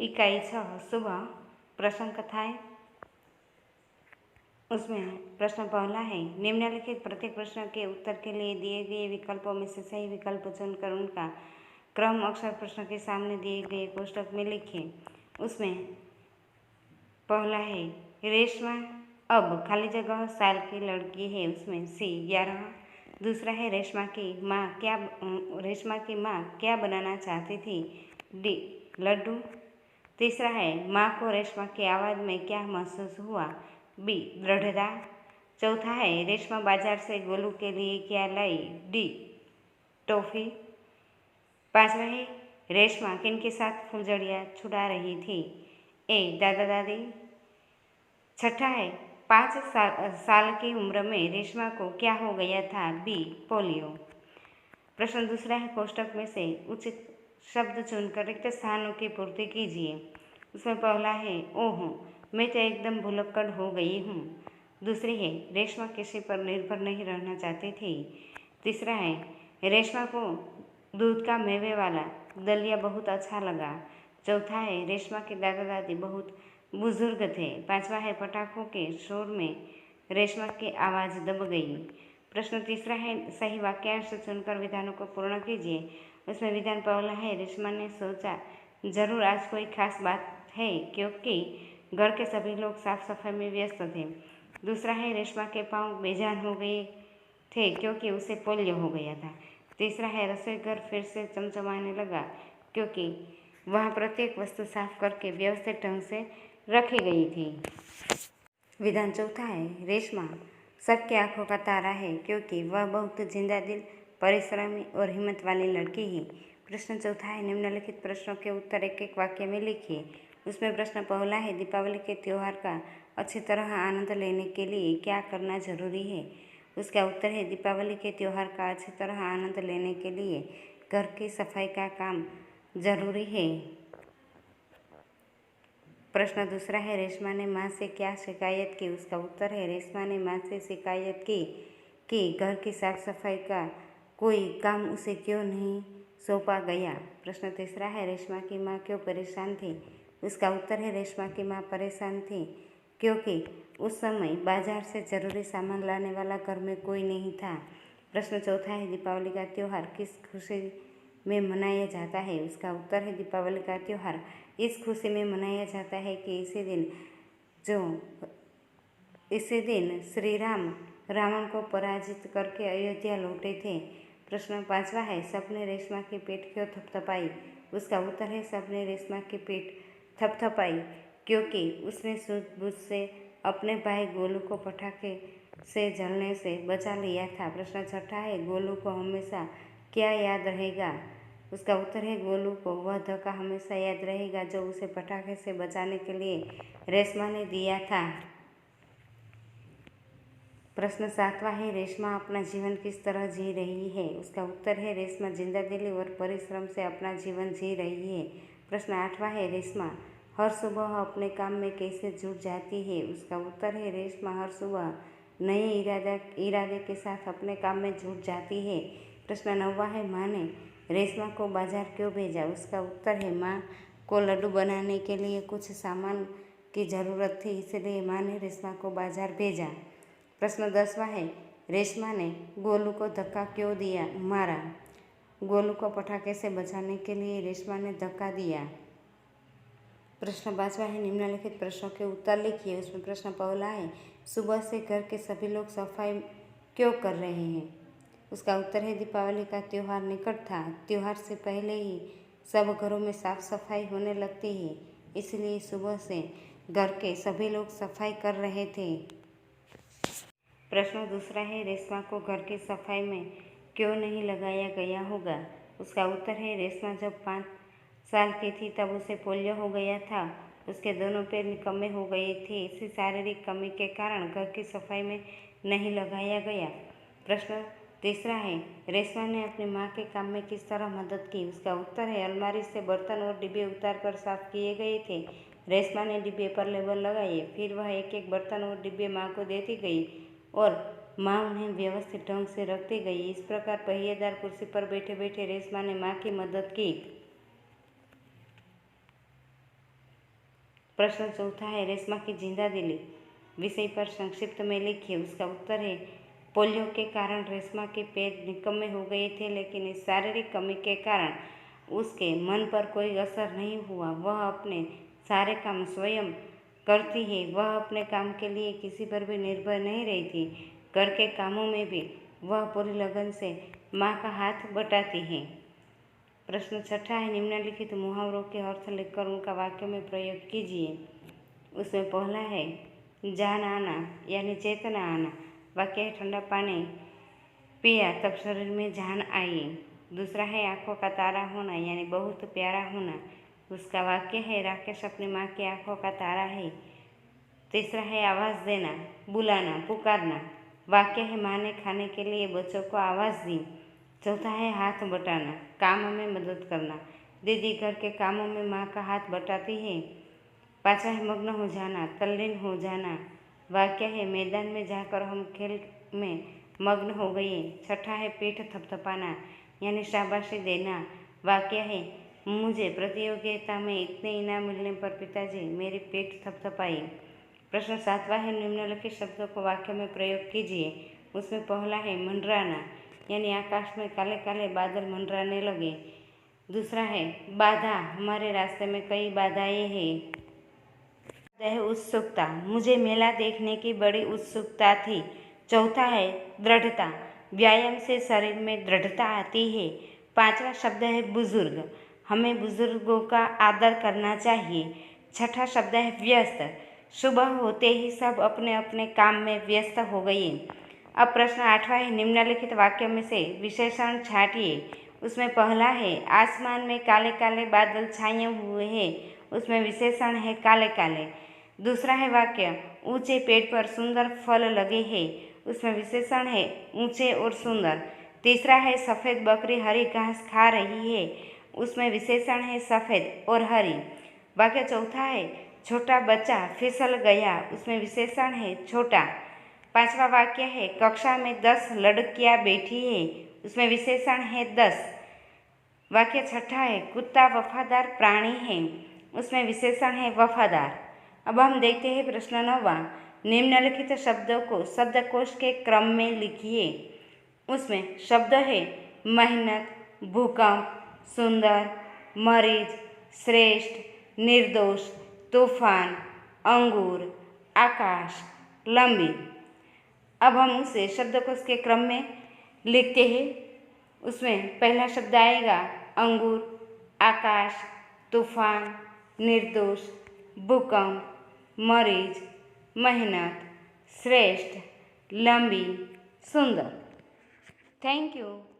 इकाई 6 सुबह प्रश्न कथाएं। उसमें प्रश्न पहला है, निम्नलिखित प्रत्येक प्रश्न के उत्तर के लिए दिए गए विकल्पों में से सही विकल्प चुनकर उनका क्रम अक्षर प्रश्न के सामने दिए गए कोष्टक में लिखें। उसमें पहला है, रेशमा अब खाली जगह साल की लड़की है, उसमें सी 11। दूसरा है, रेशमा की माँ क्या बनाना चाहती थी, डी लड्डू। तीसरा है, माँ को रेशमा की आवाज़ में क्या महसूस हुआ, बी दृढ़ता। चौथा है, रेशमा बाजार से गोलू के लिए क्या लाई, डी टॉफ़ी। पांचवा है, रेशमा किनके साथ फुलझड़ियाँ छुड़ा रही थी, ए दादा दादी। छठा है, 5 साल की उम्र में रेशमा को क्या हो गया था, बी पोलियो। प्रश्न दूसरा है, कोष्टक में से उचित शब्द चुनकर रिक्त स्थानों की पूर्ति कीजिए। उसमें पहला है, ओह मैं तो एकदम भुलक्कड़ हो गई हूँ। दूसरी है, रेशमा किसी पर निर्भर नहीं रहना चाहती थी। तीसरा है, रेशमा को दूध का मेवे वाला दलिया बहुत अच्छा लगा। चौथा है, रेशमा के दादा दादी बहुत बुजुर्ग थे। पांचवा है, पटाखों के शोर में रेशमा की आवाज़ दब गई। प्रश्न तीसरा है, सही वाक्यांश चुनकर विधानों को पूर्ण कीजिए। उसमें विधान पहला है, रेशमा ने सोचा जरूर आज कोई खास बात है क्योंकि घर के सभी लोग साफ सफाई में व्यस्त थे। दूसरा है, रेशमा के पाँव बेजान हो गए थे क्योंकि उसे पोलियो हो गया था। तीसरा है, रसोई घर फिर से चमचमाने लगा क्योंकि वहाँ प्रत्येक वस्तु साफ करके व्यवस्थित ढंग से रखी गई थी। विधान चौथा है, रेशमा सबकी आंखों का तारा है क्योंकि वह बहुत जिंदा दिल, परिश्रमी और हिम्मत वाली लड़की है। प्रश्न चौथा है, निम्नलिखित प्रश्नों के उत्तर एक एक वाक्य में लिखिए। उसमें प्रश्न पहला है, दीपावली के त्यौहार का अच्छी तरह आनंद लेने के लिए क्या करना जरूरी है। उसका उत्तर है, दीपावली के त्यौहार का अच्छी तरह आनंद लेने के लिए घर की सफाई का काम जरूरी है। प्रश्न दूसरा है, रेशमा ने माँ से क्या शिकायत की। उसका उत्तर है, रेशमा ने माँ से शिकायत की कि घर की साफ सफाई का कोई काम उसे क्यों नहीं सौंपा गया। प्रश्न तीसरा है, रेशमा की माँ क्यों परेशान थी। उसका उत्तर है, रेशमा की माँ परेशान थी क्योंकि उस समय बाजार से जरूरी सामान लाने वाला घर में कोई नहीं था। प्रश्न चौथा है, दीपावली का त्यौहार किस खुशी में मनाया जाता है। उसका उत्तर है, दीपावली का त्यौहार इस खुशी में मनाया जाता है कि इसी दिन श्री राम रावण को पराजित करके अयोध्या लौटे थे। प्रश्न पांचवा है, सबने रेशमा की पीठ क्यों थपथपाई। उसका उत्तर है, सबने रेशमा की पीठ थपथपाई क्योंकि उसने सूझबूझ से अपने भाई गोलू को पटाखे से जलने से बचा लिया था। प्रश्न छठा है, गोलू को हमेशा क्या याद रहेगा। उसका उत्तर है, गोलू को वह धक्का हमेशा याद रहेगा जो उसे पटाखे से बचाने के लिए रेशमा ने दिया था। प्रश्न सातवां है, रेशमा अपना जीवन किस तरह जी रही है। उसका उत्तर है, रेशमा जिंदादिली और परिश्रम से अपना जीवन जी रही है। प्रश्न आठवां है, रेशमा हर सुबह अपने काम में कैसे जुट जाती है। उसका उत्तर है, रेशमा हर सुबह नए इरादे के साथ अपने काम में जुट जाती है। प्रश्न नौवां है, माँ ने रेशमा को बाजार क्यों भेजा। उसका उत्तर है, माँ को लड्डू बनाने के लिए कुछ सामान की ज़रूरत थी, इसलिए माँ ने रेशमा को बाजार भेजा। प्रश्न 10वां है, रेशमा ने गोलू को धक्का क्यों मारा। गोलू को पटाखे से बचाने के लिए रेशमा ने धक्का दिया। प्रश्न 5वां है, निम्नलिखित प्रश्नों के उत्तर लिखिए। उसमें प्रश्न पहला है, सुबह से घर के सभी लोग सफाई क्यों कर रहे हैं। उसका उत्तर है, दीपावली का त्यौहार निकट था। त्यौहार से पहले ही सब घरों में साफ सफाई होने लगती है, इसलिए सुबह से घर के सभी लोग सफाई कर रहे थे। प्रश्न दूसरा है, रेशमा को घर की सफाई में क्यों नहीं लगाया गया होगा। उसका उत्तर है, रेशमा जब 5 साल की थी तब उसे पोलियो हो गया था। उसके दोनों पैर निकम्मे हो गए थे, इसी शारीरिक कमी के कारण घर की सफाई में नहीं लगाया गया। प्रश्न तीसरा है, रेशमा ने अपनी माँ के काम में किस तरह मदद की। उसका उत्तर है, अलमारी से बर्तन और डिब्बे उतार कर साफ किए गए थे। रेशमा ने डिब्बे पर लेबल लगाए, फिर वह एक एक बर्तन और डिब्बे माँ को देती गई और माँ उन्हें व्यवस्थित ढंग से रखती गई। इस प्रकार पहिएदार कुर्सी पर बैठे बैठे रेशमा ने माँ की मदद की। प्रश्न चौथा है, रेशमा की जिंदा दिली विषय पर संक्षिप्त में लिखिए। उसका उत्तर है, पोलियो के कारण रेशमा के पैर निकम्मे हो गए थे, लेकिन इस शारीरिक कमी के कारण उसके मन पर कोई असर नहीं हुआ। वह अपने सारे काम स्वयं करती है। वह अपने काम के लिए किसी पर भी निर्भर नहीं रही थी। घर के कामों में भी वह पूरी लगन से माँ का हाथ बटाती है। प्रश्न छठा है, निम्नलिखित मुहावरों के अर्थ लिखकर उनका वाक्य में प्रयोग कीजिए। उसमें पहला है, जान आना यानी चेतना आना। वाक्य है, ठंडा पानी पिया तब शरीर में जान आई। दूसरा है, आंखों का तारा होना यानी बहुत प्यारा होना। उसका वाक्य है, राकेश अपनी माँ की आंखों का तारा है। तीसरा है, आवाज़ देना, बुलाना, पुकारना। वाक्य है, माँ ने खाने के लिए बच्चों को आवाज़ दी। चौथा है, हाथ बटाना, काम में मदद करना। दीदी घर के कामों में माँ का हाथ बटाती है। पाँचवा है, मग्न हो जाना, तल्लीन हो जाना। वाक्य है, मैदान में जाकर हम खेल में मग्न हो गए। छठा है, पीठ थपथपाना यानी शाबाशी देना। वाक्य है, मुझे प्रतियोगिता में इतने इनाम मिलने पर पिताजी मेरी पीठ थपथपाई। प्रश्न सातवां है, निम्नलिखित शब्दों को वाक्य में प्रयोग कीजिए। उसमें पहला है, मंडराना यानी आकाश में काले काले बादल मंडराने लगे। दूसरा है, बाधा, हमारे रास्ते में कई बाधाएं हैं। उत्सुकता, मुझे मेला देखने की बड़ी उत्सुकता थी। चौथा है, दृढ़ता, व्यायाम से शरीर में दृढ़ता आती है। पांचवा शब्द है, बुजुर्ग, हमें बुजुर्गों का आदर करना चाहिए। छठा शब्द है, व्यस्त, सुबह होते ही सब अपने अपने काम में व्यस्त हो गए। अब प्रश्न आठवां है, निम्नलिखित वाक्य में से विशेषण छांटिए। उसमें पहला है, आसमान में काले काले बादल छाए हुए हैं। उसमें विशेषण है काले काले। दूसरा है वाक्य, ऊंचे पेड़ पर सुंदर फल लगे हैं। उसमें विशेषण है ऊंचे और सुंदर। तीसरा है, सफ़ेद बकरी हरी घास खा रही है। उसमें विशेषण है सफ़ेद और हरी। वाक्य चौथा है, छोटा बच्चा फिसल गया। उसमें विशेषण है छोटा। पांचवा वाक्य है, कक्षा में 10 लड़कियां बैठी है। उसमें विशेषण है 10। वाक्य छठा है, कुत्ता वफादार प्राणी है। उसमें विशेषण है वफादार। अब हम देखते हैं प्रश्न 9वां, निम्नलिखित शब्दों को शब्दकोश के क्रम में लिखिए। उसमें शब्द है, मेहनत, भूकंप, सुंदर, मरीज, श्रेष्ठ, निर्दोष, तूफान, अंगूर, आकाश, लंबी। अब हम उसे शब्दकोश के क्रम में लिखते हैं। उसमें पहला शब्द आएगा अंगूर, आकाश, तूफान, निर्दोष, भूकंप, मरीज, मेहनत, श्रेष्ठ, लंबी, सुंदर। Thank you.